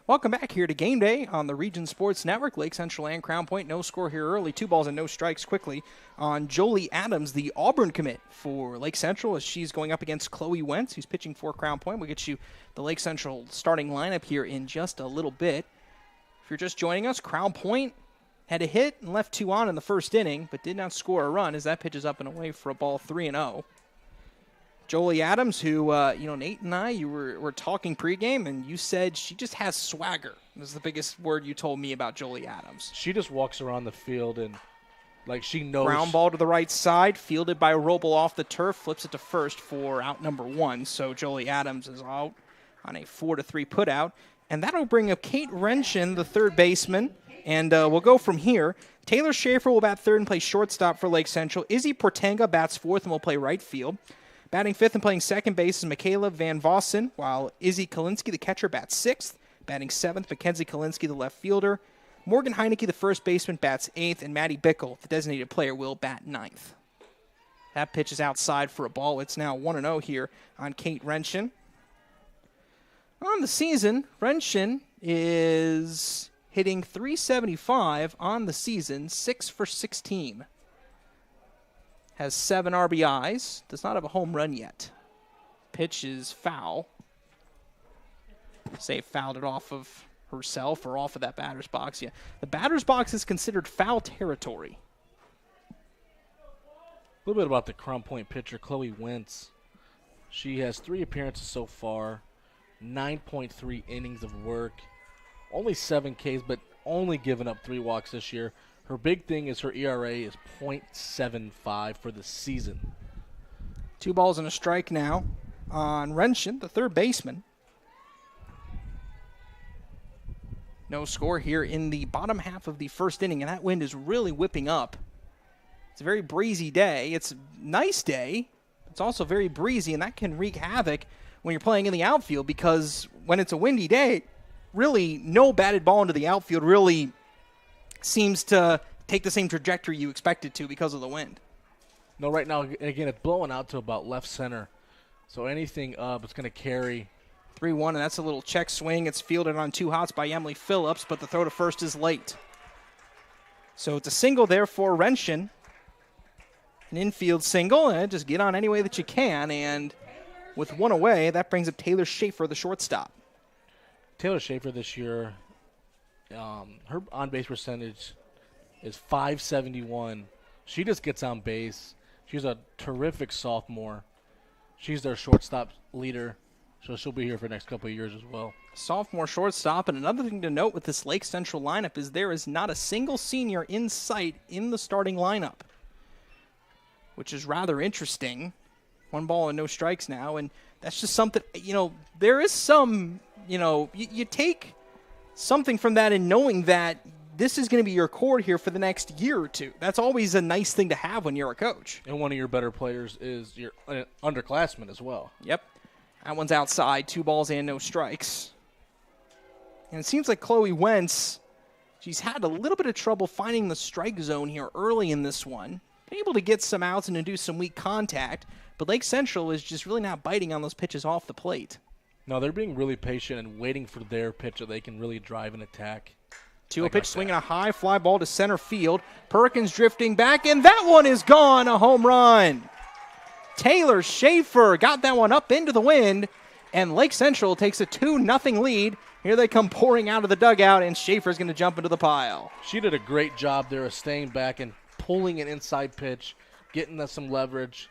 Welcome back here to Game Day on the Region Sports Network. Lake Central and Crown Point. No score here early. 2 balls and no strikes quickly on Jolie Adams, the Auburn commit for Lake Central, as she's going up against Chloe Wentz, who's pitching for Crown Point. We'll get you the Lake Central starting lineup here in just a little bit. If you're just joining us, Crown Point had a hit and left 2 on in the first inning, but did not score a run as that pitch is up and away for a ball 3-0. Jolie Adams, who, Nate and I, you were talking pregame, and you said she just has swagger. This is the biggest word you told me about Jolie Adams. She just walks around the field and, she knows. Ground ball to the right side, fielded by Roble off the turf, flips it to first for out number 1. So Jolie Adams is out on a 4-3 putout. And that'll bring up Kate Renshin, the third baseman, and we'll go from here. Taylor Schaefer will bat third and play shortstop for Lake Central. Izzy Portenga bats fourth and will play right field. Batting fifth and playing second base is Michaela Van Vossen, while Izzy Kalinsky, the catcher, bats sixth. Batting seventh, Mackenzie Kalinsky, the left fielder. Morgan Heineke, the first baseman, bats eighth, and Maddie Bickle, the designated player, will bat ninth. That pitch is outside for a ball. It's now 1-0 here on Kate Renshin. On the season, Renshin is hitting .375 on the season, 6 for 16. Has 7 RBIs, does not have a home run yet. Pitch is foul. Say fouled it off of herself or off of that batter's box. Yeah, the batter's box is considered foul territory. A little bit about the Crown Point pitcher, Chloe Wentz. She has 3 appearances so far, 9.3 innings of work, only 7 Ks, but only given up 3 walks this year. Her big thing is her ERA is .75 for the season. 2 balls and a strike now on Renshin, the third baseman. No score here in the bottom half of the first inning, and that wind is really whipping up. It's a very breezy day. It's a nice day. It's also very breezy, and that can wreak havoc when you're playing in the outfield, because when it's a windy day, really no batted ball into the outfield really seems to take the same trajectory you expect it to because of the wind. No, right now, again, it's blowing out to about left center. So anything up, it's going to carry. 3-1, and that's a little check swing. It's fielded on 2 hots by Emily Phillips, but the throw to first is late. So it's a single there for Renshin. An infield single, and just get on any way that you can. And with 1 away, that brings up Taylor Schaefer, the shortstop. Taylor Schaefer this year, her on-base percentage is .571. She just gets on base. She's a terrific sophomore. She's their shortstop leader, so she'll be here for the next couple of years as well. Sophomore shortstop, and another thing to note with this Lake Central lineup is there is not a single senior in sight in the starting lineup, which is rather interesting. 1 ball and no strikes now, and that's just something, there is some, you take something from that in knowing that this is going to be your core here for the next year or 2. That's always a nice thing to have when you're a coach. And one of your better players is your underclassman as well. Yep. That one's outside, 2 balls and no strikes. And it seems like Chloe Wentz, she's had a little bit of trouble finding the strike zone here early in this one. Been able to get some outs and induce some weak contact, but Lake Central is just really not biting on those pitches off the plate. No, they're being really patient and waiting for their pitch that they can really drive an attack. 2-0 pitch, swinging a high fly ball to center field. Perkins drifting back, and that one is gone, a home run. Taylor Schaefer got that one up into the wind, and Lake Central takes a 2-0 lead. Here they come pouring out of the dugout, and Schaefer's going to jump into the pile. She did a great job there of staying back and pulling an inside pitch, getting us some leverage,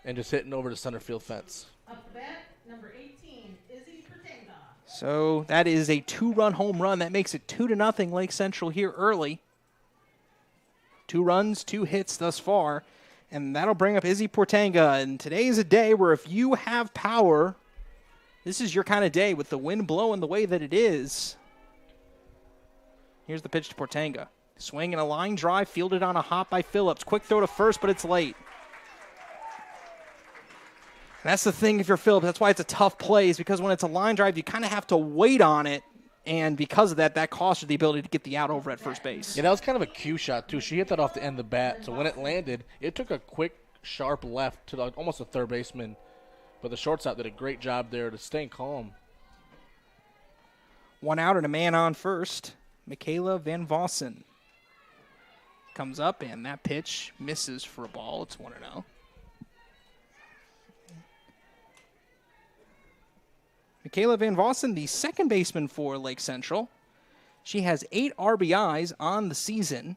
and just hitting over the center field fence. Up the bat, number 18, Izzy Pertenga. So that is a 2-run home run. That makes it 2-0 Lake Central here early. 2 runs, 2 hits thus far. And that'll bring up Izzy Portenga. And today is a day where if you have power, this is your kind of day with the wind blowing the way that it is. Here's the pitch to Portenga. Swing and a line drive, fielded on a hop by Phillips. Quick throw to first, but it's late. And that's the thing if you're Phillips. That's why it's a tough play, is because when it's a line drive, you kind of have to wait on it. And because of that, that cost her the ability to get the out over at first base. Yeah, that was kind of a cue shot, too. She hit that off the end of the bat. So when it landed, it took a quick, sharp left to almost a third baseman. But the shortstop did a great job there to stay calm. One out and a man on first. Michaela Van Vossen comes up, and that pitch misses for a ball. It's 1-0. Michaela Van Vossen, the second baseman for Lake Central. She has 8 RBIs on the season.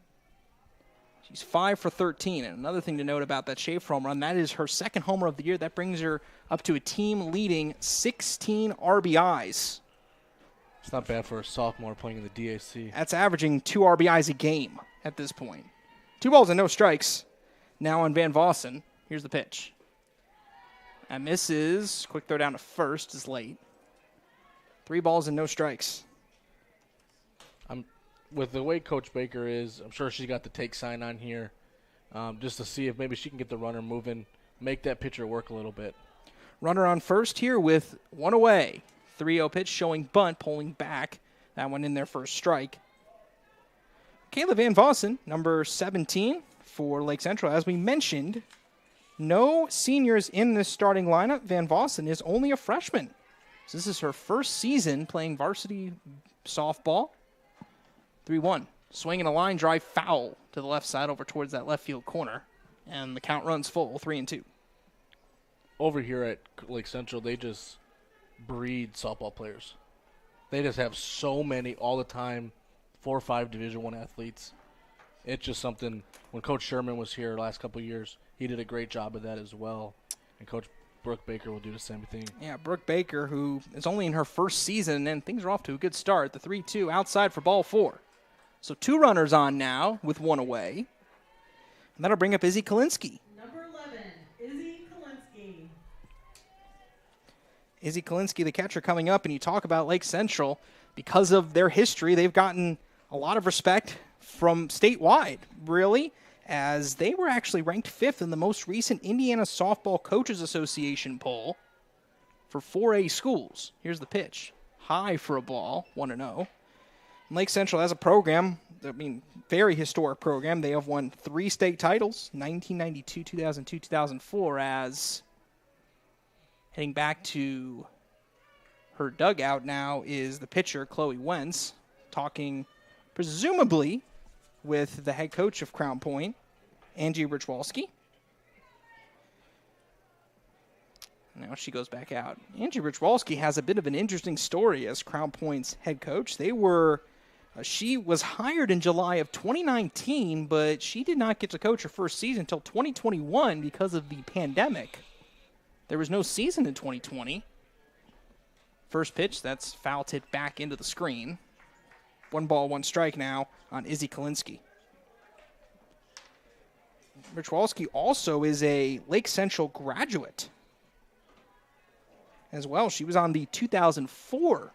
She's 5 for 13. And another thing to note about that Schaefer home run, that is her second homer of the year. That brings her up to a team-leading 16 RBIs. It's not bad for a sophomore playing in the DAC. That's averaging 2 RBIs a game at this point. 2 balls and no strikes. Now on Van Vossen. Here's the pitch. That misses. Quick throw down to first is late. 3 balls and no strikes. With the way Coach Baker is, I'm sure she's got the take sign on here just to see if maybe she can get the runner moving, make that pitcher work a little bit. Runner on first here with 1 away. 3-0 pitch showing bunt, pulling back. That one in their first strike. Kayla Van Vossen, number 17 for Lake Central. As we mentioned, no seniors in this starting lineup. Van Vossen is only a freshman. So this is her first season playing varsity softball. 3-1. Swing and a line drive foul to the left side over towards that left field corner. And the count runs full, 3-2. Over here at Lake Central, they just breed softball players. They just have so many all the time, 4 or 5 Division I athletes. It's just something, when Coach Sherman was here the last couple of years, he did a great job of that as well. And Coach Brooke Baker will do the same thing. Yeah, Brooke Baker, who is only in her first season, and things are off to a good start. The 3-2 outside for ball 4. So 2 runners on now with 1 away. And that'll bring up Izzy Kalinsky. Number 11, Izzy Kalinsky. Izzy Kalinsky, the catcher, coming up, and you talk about Lake Central. Because of their history, they've gotten a lot of respect from statewide, really, as they were actually ranked 5th in the most recent Indiana Softball Coaches Association poll for 4A schools. Here's the pitch. High for a ball, 1-0. Lake Central as a program, very historic program. They have won 3 state titles, 1992, 2002, 2004, as heading back to her dugout now is the pitcher, Chloe Wentz, talking presumably with the head coach of Crown Point, Angie Richwalski. Now she goes back out. Angie Richwalski has a bit of an interesting story as Crown Point's head coach. She was hired in July of 2019, but she did not get to coach her first season until 2021 because of the pandemic. There was no season in 2020. First pitch, that's foul hit back into the screen. 1 ball, 1 strike now on Izzy Kalinsky. Richwalski also is a Lake Central graduate as well. She was on the 2004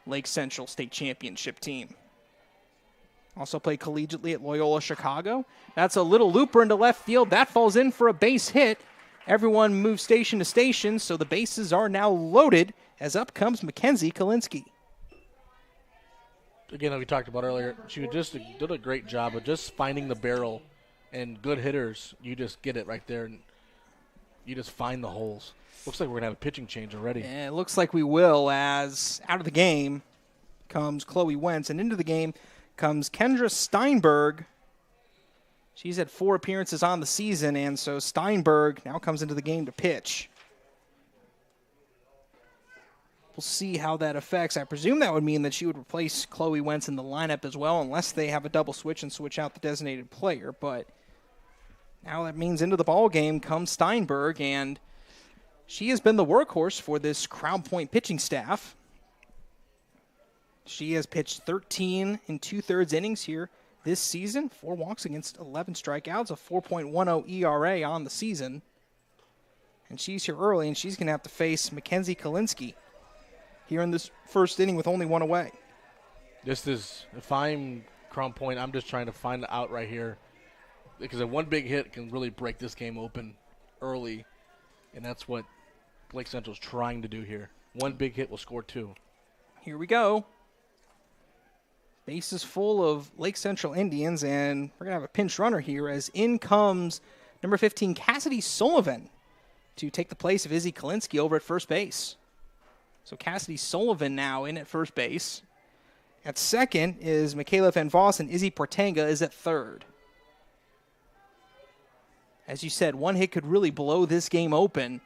Lake Central State Championship team. Also played collegiately at Loyola Chicago. That's a little looper into left field. That falls in for a base hit. Everyone moves station to station, so the bases are now loaded as up comes Mackenzie Kalinsky. Again, like we talked about earlier, she just did a great job of just finding the barrel, and good hitters, you just get it right there, and you just find the holes. Looks like we're going to have a pitching change already. And it looks like we will, as out of the game comes Chloe Wentz, and into the game comes Kendra Steinberg. She's had 4 appearances on the season, and so Steinberg now comes into the game to pitch. We'll see how that affects. I presume that would mean that she would replace Chloe Wentz in the lineup as well, unless they have a double switch and switch out the designated player. But now that means into the ball game comes Steinberg, and she has been the workhorse for this Crown Point pitching staff. She has pitched 13 2/3 innings here this season, 4 walks against 11 strikeouts, a 4.10 ERA on the season. And she's here early, and she's going to have to face Mackenzie Kalinsky here in this first inning with only 1 away. If I'm Crown Point, I'm just trying to find the out right here, because one big hit can really break this game open early, and that's what Lake Central's trying to do here. 1 big hit will score 2. Here we go. Bases full of Lake Central Indians, and we're going to have a pinch runner here as in comes number 15, Cassidy Sullivan, to take the place of Izzy Kalinsky over at first base. So Cassidy Sullivan now in at first base. At second is Michaela Van Voss, and Izzy Portanga is at third. As you said, one hit could really blow this game open.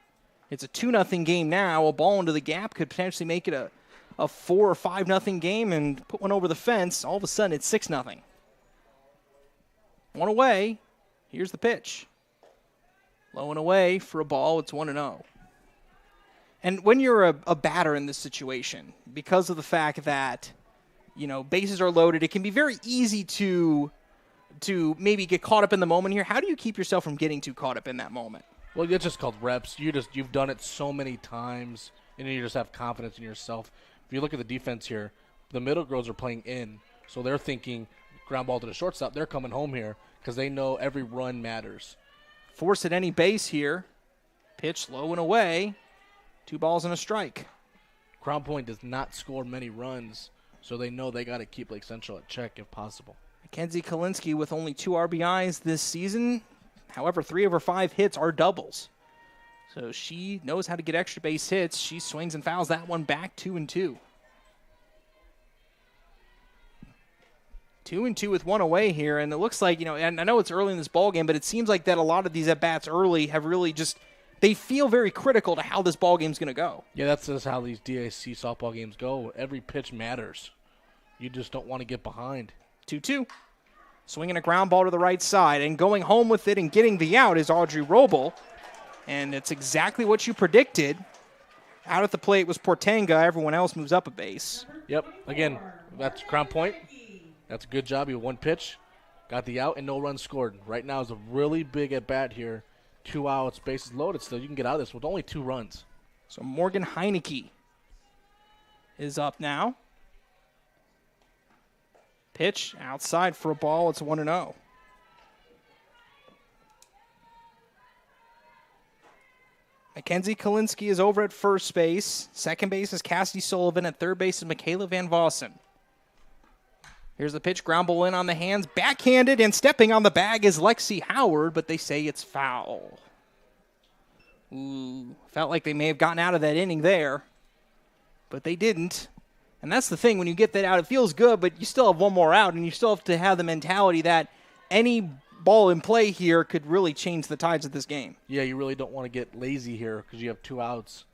It's a 2-0 game now. A ball into the gap could potentially make it a 4 or 5-0 game and put one over the fence. All of a sudden, it's 6-0. One away. Here's the pitch. Low and away for a ball. It's 1-0. And when you're a batter in this situation, because of the fact that, bases are loaded, it can be very easy to maybe get caught up in the moment here. How do you keep yourself from getting too caught up in that moment? Well, it's just called reps. You've done it so many times, and you just have confidence in yourself. If you look at the defense here, the middle girls are playing in, so they're thinking ground ball to the shortstop. They're coming home here because they know every run matters. Force at any base here. Pitch low and away. 2 balls and a strike. Crown Point does not score many runs, so they know they got to keep Lake Central at check if possible. Mackenzie Kalinsky with only 2 RBIs this season. However, 3 of her 5 hits are doubles. So she knows how to get extra base hits. She swings and fouls that one back 2-2. 2-2 with 1 away here, and it looks like, and I know it's early in this ball game, but it seems like that a lot of these at-bats early have really just, they feel very critical to how this ball game's going to go. Yeah, that's just how these DAC softball games go. Every pitch matters. You just don't want to get behind. 2-2. Swinging a ground ball to the right side, and going home with it and getting the out is Audrey Roble. And it's exactly what you predicted. Out at the plate was Portanga. Everyone else moves up a base. Yep. Again, that's Crown Point. That's a good job. You had 1 pitch, got the out, and no runs scored. Right now is a really big at-bat here. 2 outs, bases loaded still. You can get out of this with only 2 runs. So Morgan Heineke is up now. Pitch outside for a ball. It's 1-0. Mackenzie Kalinsky is over at first base. Second base is Cassidy Sullivan. At third base is Michaela Van Vossen. Here's the pitch. Ground ball in on the hands. Backhanded, and stepping on the bag is Lexi Howard, but they say it's foul. Ooh, felt like they may have gotten out of that inning there, but they didn't. And that's the thing. When you get that out, it feels good, but you still have one more out, and you still have to have the mentality that any ball in play here could really change the tides of this game. Yeah, you really don't want to get lazy here because you have 2 outs.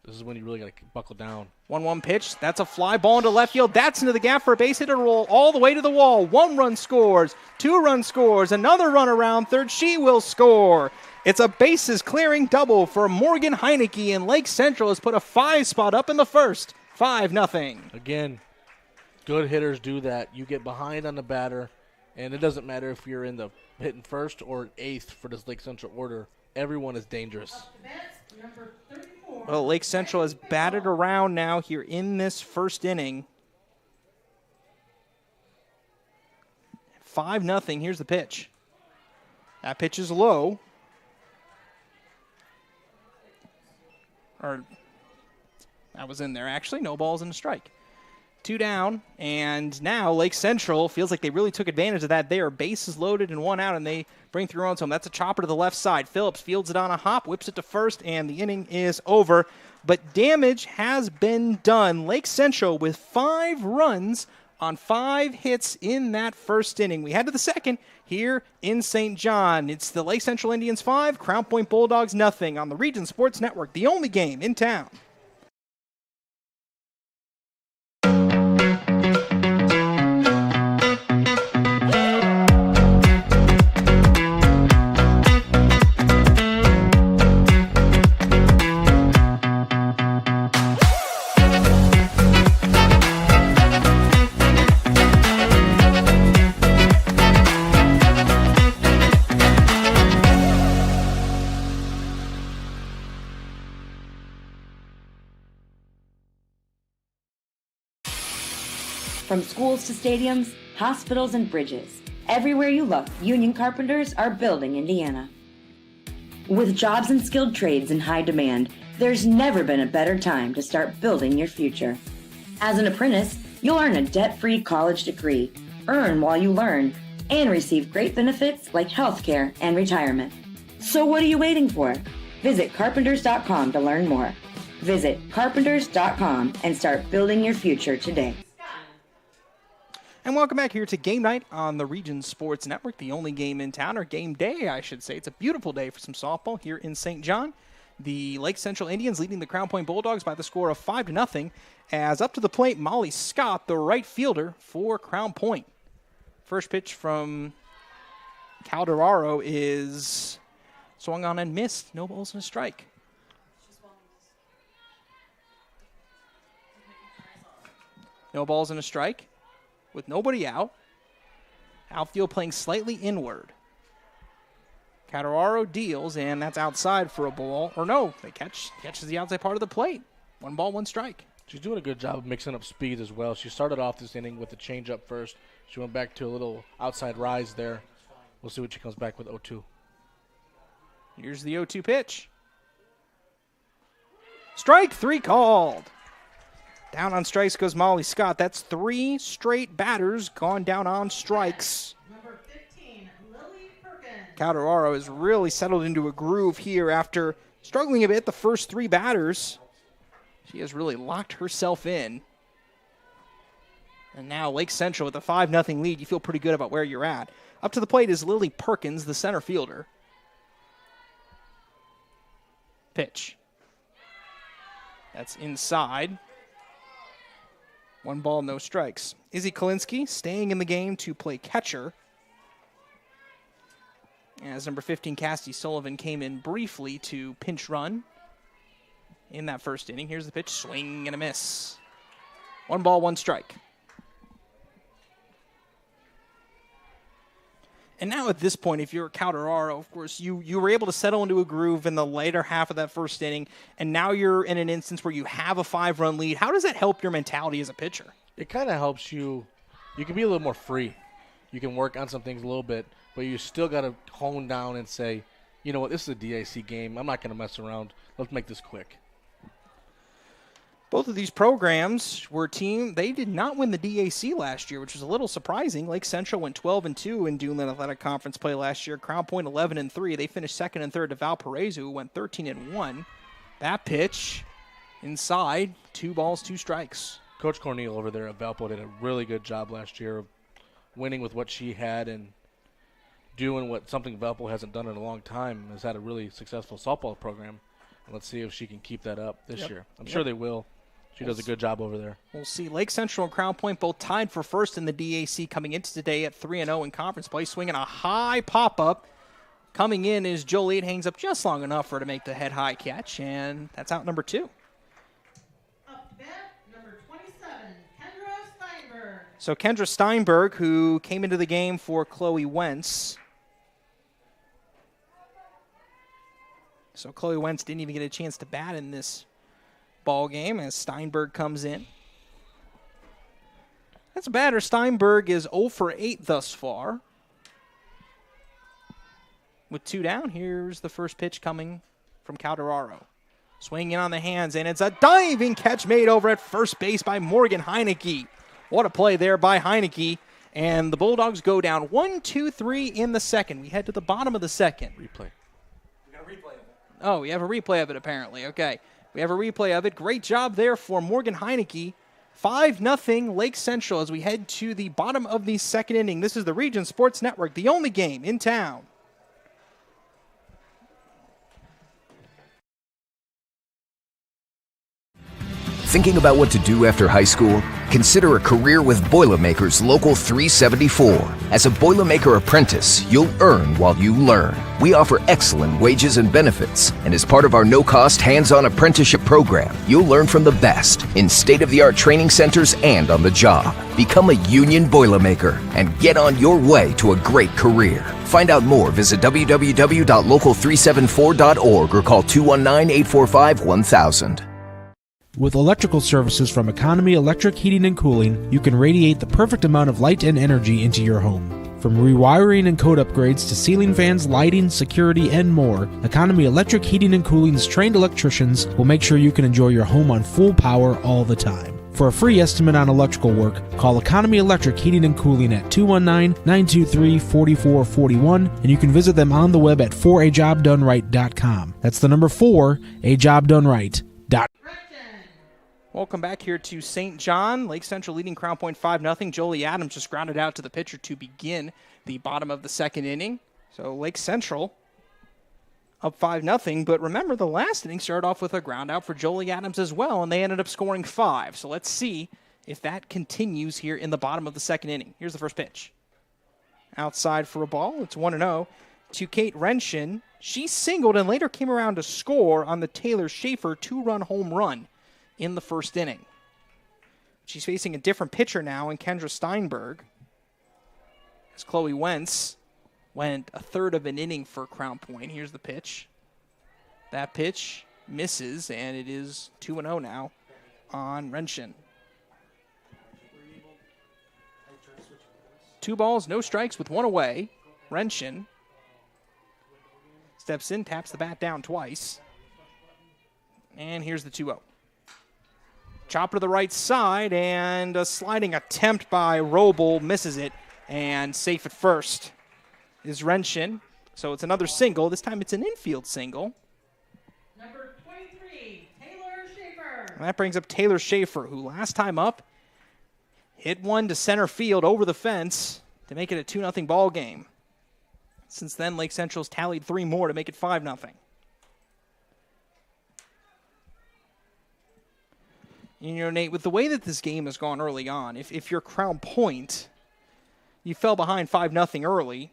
This is when you really got to buckle down. 1-1 pitch. That's a fly ball into left field. That's into the gap for a base hit and roll all the way to the wall. 1 run scores. 2 run scores. Another run around third. She will score. It's a bases clearing double for Morgan Heineke, and Lake Central has put a 5 spot up in the first. 5-0. Again, good hitters do that. You get behind on the batter, and it doesn't matter if you're in the hitting first or 8th for this Lake Central order. Everyone is dangerous. Well, Lake Central has batted around now here in this first inning. 5-0. Here's the pitch. That pitch is low. That was in there, actually. No balls and a strike. 2 down, and now Lake Central feels like they really took advantage of that. They are bases loaded and 1 out, and they bring 3 runs home. That's a chopper to the left side. Phillips fields it on a hop, whips it to first, and the inning is over. But damage has been done. Lake Central with 5 runs on 5 hits in that first inning. We head to the second here in St. John. It's the Lake Central Indians 5, Crown Point Bulldogs nothing on the Region Sports Network, the only game in town. From schools to stadiums, hospitals, and bridges, everywhere you look, union carpenters are building Indiana. With jobs and skilled trades in high demand, there's never been a better time to start building your future. As an apprentice, you'll earn a debt-free college degree, earn while you learn, and receive great benefits like healthcare and retirement. So what are you waiting for? Visit carpenters.com to learn more. Visit carpenters.com and start building your future today. And welcome back here to Game Night on the Region Sports Network, the only game in town, or game day, I should say. It's a beautiful day for some softball here in St. John. The Lake Central Indians leading the Crown Point Bulldogs by the score of 5-0, as up to the plate, Molly Scott, the right fielder for Crown Point. First pitch from Calderaro is swung on and missed. No balls and a strike. No balls and a strike. With nobody out. Outfield playing slightly inward. Calderaro deals, and that's outside for a ball. Or no, they catches the outside part of the plate. 1 ball, 1 strike. She's doing a good job of mixing up speed as well. She started off this inning with the changeup first. She went back to a little outside rise there. We'll see what she comes back with 0-2. Here's the 0-2 pitch. Strike 3 called. Down on strikes goes Molly Scott. That's 3 straight batters gone down on strikes. Number 15, Lily Perkins. Calderaro has really settled into a groove here after struggling a bit the first 3 batters. She has really locked herself in. And now Lake Central with a 5-0 lead. You feel pretty good about where you're at. Up to the plate is Lily Perkins, the center fielder. Pitch. That's inside. 1 ball, no strikes. Izzy Kalinsky staying in the game to play catcher. As number 15, Cassidy Sullivan, came in briefly to pinch run in that first inning. Here's the pitch, swing and a miss. 1 ball, 1 strike. And now at this point, if you're Calderaro, of course, you were able to settle into a groove in the later half of that first inning, and now you're in an instance where you have a 5-run lead. How does that help your mentality as a pitcher? It kind of helps you. You can be a little more free. You can work on some things a little bit, but you still got to hone down and say, you know what, this is a DAC game. I'm not going to mess around. Let's make this quick. Both of these programs were they did not win the DAC last year, which was a little surprising. Lake Central went 12-2 in Duneland Athletic Conference play last year. Crown Point 11-3. They finished second and third to Valparaiso, who went 13-1. That pitch inside, 2 balls, 2 strikes. Coach Cornel over there at Valpo did a really good job last year of winning with what she had and doing something Valpo hasn't done in a long time. Has had a really successful softball program. And let's see if she can keep that up this year. I'm sure they will. She does a good job over there. We'll see. Lake Central and Crown Point both tied for first in the DAC coming into today at 3-0 in conference play, swinging a high pop-up. Coming in is Joliet, hangs up just long enough for her to make the head-high catch, and that's out number 2. Up to bat, number 27, Kendra Steinberg. So Kendra Steinberg, who came into the game for Chloe Wentz. So Chloe Wentz didn't even get a chance to bat in this ball game as Steinberg comes in. That's a batter. Steinberg is 0 for 8 thus far. With 2 down, here's the first pitch coming from Calderaro. Swinging on the hands, and it's a diving catch made over at first base by Morgan Heineke. What a play there by Heineke. And the Bulldogs go down 1-2-3 in the second. We head to the bottom of the second. Replay. We got a replay of it. Oh, we have a replay of it apparently. Okay. We have a replay of it. Great job there for Morgan Heineke. 5-0 Lake Central as we head to the bottom of the second inning. This is the Region Sports Network, the only game in town. Thinking about what to do after high school? Consider a career with Boilermakers Local 374. As a Boilermaker apprentice, you'll earn while you learn. We offer excellent wages and benefits, and as part of our no-cost hands-on apprenticeship program, you'll learn from the best in state-of-the-art training centers and on the job. Become a union Boilermaker and get on your way to a great career. Find out more, visit www.local374.org or call 219-845-1000. With electrical services from Economy Electric Heating and Cooling, you can radiate the perfect amount of light and energy into your home. From rewiring and code upgrades to ceiling fans, lighting, security, and more, Economy Electric Heating and Cooling's trained electricians will make sure you can enjoy your home on full power all the time. For a free estimate on electrical work, call Economy Electric Heating and Cooling at 219-923-4441, and you can visit them on the web at 4ajobdoneright.com. That's the number 4, ajobdoneright.com. Welcome back here to St. John. Lake Central leading Crown Point 5-0. Jolie Adams just grounded out to the pitcher to begin the bottom of the second inning. So Lake Central up 5-0. But remember, the last inning started off with a ground out for Jolie Adams as well, and they ended up scoring 5. So let's see if that continues here in the bottom of the second inning. Here's the first pitch. Outside for a ball. It's 1-0 to Kate Renshin. She singled and later came around to score on the Taylor Schaefer 2-run home run in the first inning. She's facing a different pitcher now in Kendra Steinberg, as Chloe Wentz went a third of an inning for Crown Point. Here's the pitch. That pitch misses, and it is 2-0 now on Renshin. 2 balls, no strikes with 1 away. Renshin steps in, taps the bat down twice. And here's the 2-0. Chopper to the right side, and a sliding attempt by Roble misses it, and safe at first is Renshin. So it's another single. This time it's an infield single. Number 23, Taylor Schaefer. And that brings up Taylor Schaefer, who last time up hit one to center field over the fence to make it a 2-0 ball game. Since then, Lake Central's tallied 3 more to make it 5-0. You know, Nate, with the way that this game has gone early on, if you're Crown Point, you fell behind 5-0 early.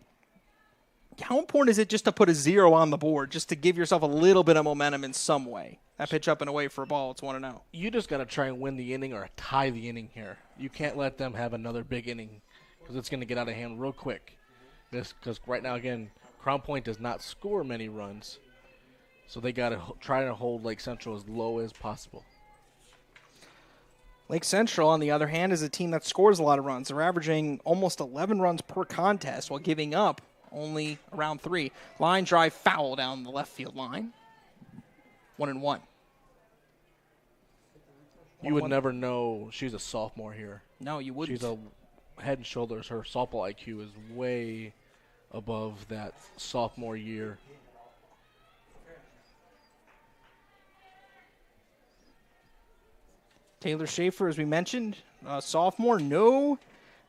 How important is it just to put a 0 on the board, just to give yourself a little bit of momentum in some way? That pitch up and away for a ball, it's 1-0. You just got to try and win the inning or tie the inning here. You can't let them have another big inning because it's going to get out of hand real quick. Because right now, again, Crown Point does not score many runs, so they got to try to hold Lake Central as low as possible. Lake Central, on the other hand, is a team that scores a lot of runs. They're averaging almost 11 runs per contest while giving up only around 3. Line drive foul down the left field line. 1-1. You would never know she's a sophomore here. No, you wouldn't. She's a head and shoulders. Her softball IQ is way above that sophomore year. Taylor Schaefer, as we mentioned, sophomore. No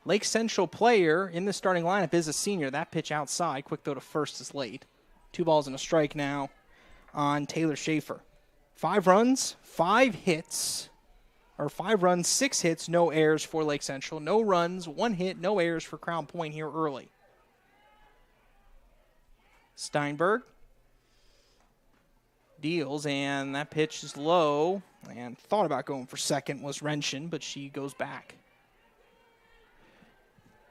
Lake Central player in the starting lineup is a senior. That pitch outside. Quick throw to first is late. 2 balls and a strike now on Taylor Schaefer. 5 runs, 5 hits. Or 5 runs, 6 hits, no errors for Lake Central. No runs, 1 hit, no errors for Crown Point here early. Steinberg deals, and that pitch is low. And thought about going for second was Renshin, but she goes back.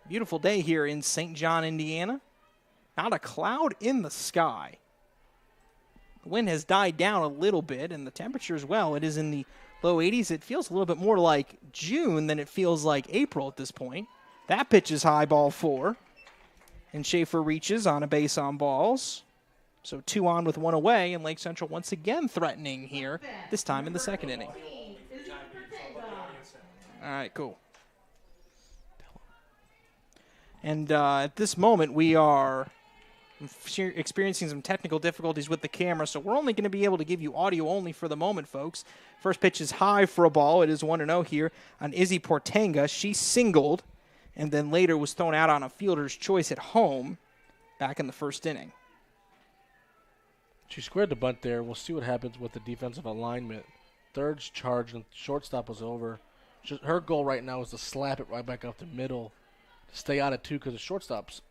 Beautiful day here in St. John, Indiana. Not a cloud in the sky. The wind has died down a little bit, and the temperature as well. It is in the low 80s. It feels a little bit more like June than it feels like April at this point. That pitch is high, ball 4. And Schaefer reaches on a base on balls. So 2 on with 1 away, and Lake Central once again threatening here, this time in the second inning. All right, cool. And at this moment, we are experiencing some technical difficulties with the camera, so we're only going to be able to give you audio only for the moment, folks. First pitch is high for a ball. It is 1-0 here on Izzy Portanga. She singled and then later was thrown out on a fielder's choice at home back in the first inning. She squared the bunt there. We'll see what happens with the defensive alignment. Third's charged and shortstop was over. Her goal right now is to slap it right back up the middle to stay out of 2 because the shortstop's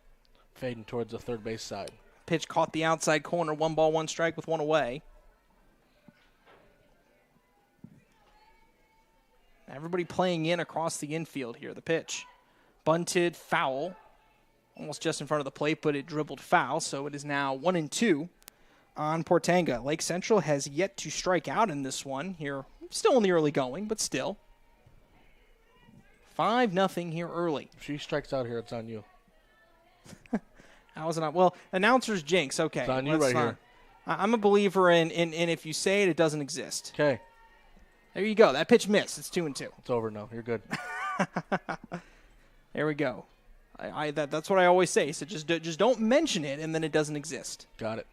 fading towards the third base side. Pitch caught the outside corner. 1 ball, 1 strike with 1 away. Everybody playing in across the infield here. The pitch. Bunted, foul. Almost just in front of the plate, but it dribbled foul, so it is now 1-2 on Portanga. Lake Central has yet to strike out in this one here. Still in the early going, but still. 5-0 here early. If she strikes out here, it's on you. How is it not? Well, announcer's jinx. Okay. It's on you right here. I'm a believer in if you say it, it doesn't exist. Okay. There you go. That pitch missed. It's 2-2. It's over now. You're good. There we go. That's what I always say. So just don't mention it, and then it doesn't exist. Got it.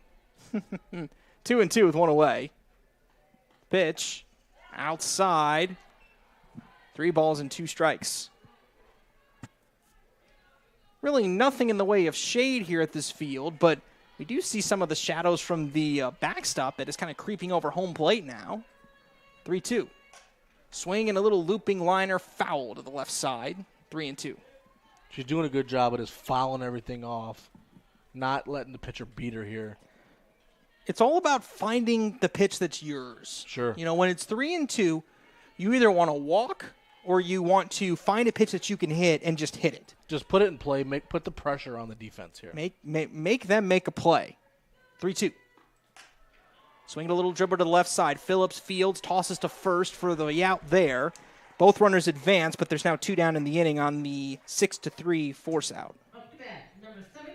2-2 with 1 away. Pitch outside. 3 balls and 2 strikes. Really nothing in the way of shade here at this field, but we do see some of the shadows from the backstop that is kind of creeping over home plate now. 3-2. Swing and a little looping liner, foul to the left side. 3-2. She's doing a good job of just fouling everything off, not letting the pitcher beat her here. It's all about finding the pitch that's yours. Sure. You know, when it's 3-2, you either want to walk or you want to find a pitch that you can hit and just hit it. Just put it in play. Put the pressure on the defense here. Make them make a play. 3-2. Swing a little dribble to the left side. Phillips fields, tosses to first for the out there. Both runners advance, but there's now 2 down in the inning on the 6-3 force out.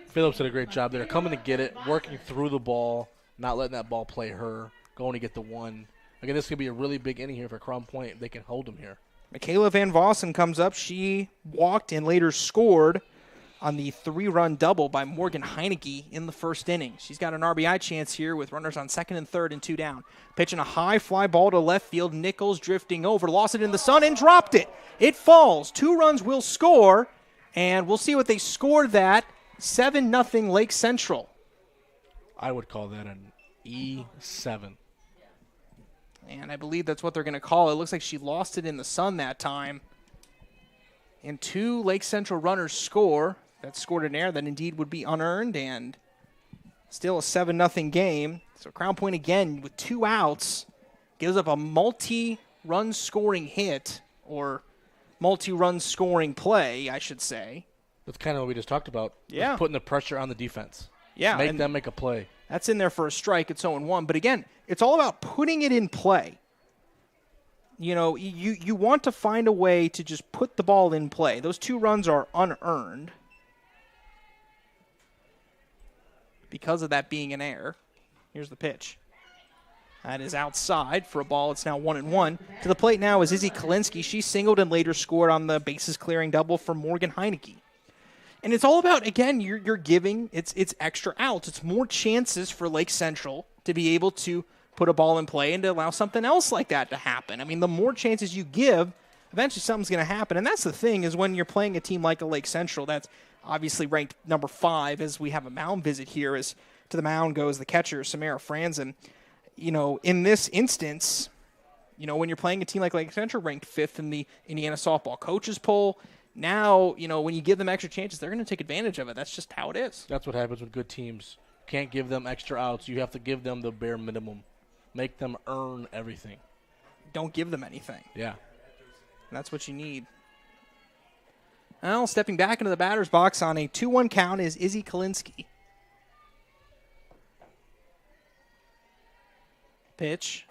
Phillips did a great job there, coming to get it, working through the ball, not letting that ball play her, going to get the 1. Again, this is going to be a really big inning here for Crown Point if they can hold them here. Michaela Van Vossen comes up. She walked and later scored on the 3-run double by Morgan Heineke in the first inning. She's got an RBI chance here with runners on second and third and 2 down. Pitching a high fly ball to left field. Nichols drifting over, lost it in the sun and dropped it. It falls. 2 runs will score, and we'll see what they scored that. 7-0 Lake Central. I would call that an E7. And I believe that's what they're going to call it. It looks like she lost it in the sun that time. And 2 Lake Central runners score. That scored an error that indeed would be unearned, and still a 7-0 game. So Crown Point again with 2 outs gives up a multi-run scoring hit, or multi-run scoring play, I should say. That's kind of what we just talked about. Yeah. Putting the pressure on the defense. Yeah. Make them make a play. That's in there for a strike. It's 0-1. But again, it's all about putting it in play. You know, you want to find a way to just put the ball in play. Those 2 runs are unearned because of that being an error. Here's the pitch. That is outside for a ball. It's now 1-1. To the plate now is Izzy Kalinsky. She singled and later scored on the bases clearing double for Morgan Heineke. And it's all about, again, you're giving, it's extra outs. It's more chances for Lake Central to be able to put a ball in play and to allow something else like that to happen. I mean, the more chances you give, eventually something's going to happen. And that's the thing, is when you're playing a team like a Lake Central that's obviously ranked number 5, as we have a mound visit here, as to the mound goes the catcher, Samara Franzen. You know, in this instance, you know, when you're playing a team like Lake Central, ranked 5th in the Indiana Softball Coaches Poll, now, you know, when you give them extra chances, they're going to take advantage of it. That's just how it is. That's what happens with good teams. Can't give them extra outs. You have to give them the bare minimum. Make them earn everything. Don't give them anything. Yeah. And that's what you need. Well, stepping back into the batter's box on a 2-1 count is Izzy Kalinsky. Pitch.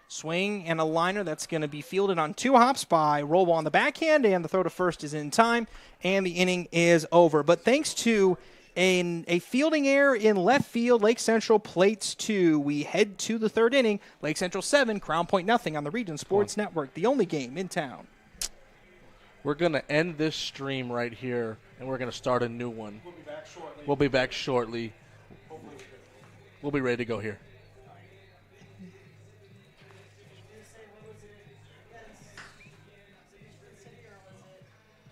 Swing and a liner that's going to be fielded on 2 hops by Roll on the backhand, and the throw to first is in time, and the inning is over. But thanks to a fielding error in left field, Lake Central plates 2. We head to the 3rd inning. Lake Central 7, Crown Point 0 on the Region Sports Network, the only game in town. We're going to end this stream right here, and we're going to start a new one. We'll be back shortly. We'll be ready to go here.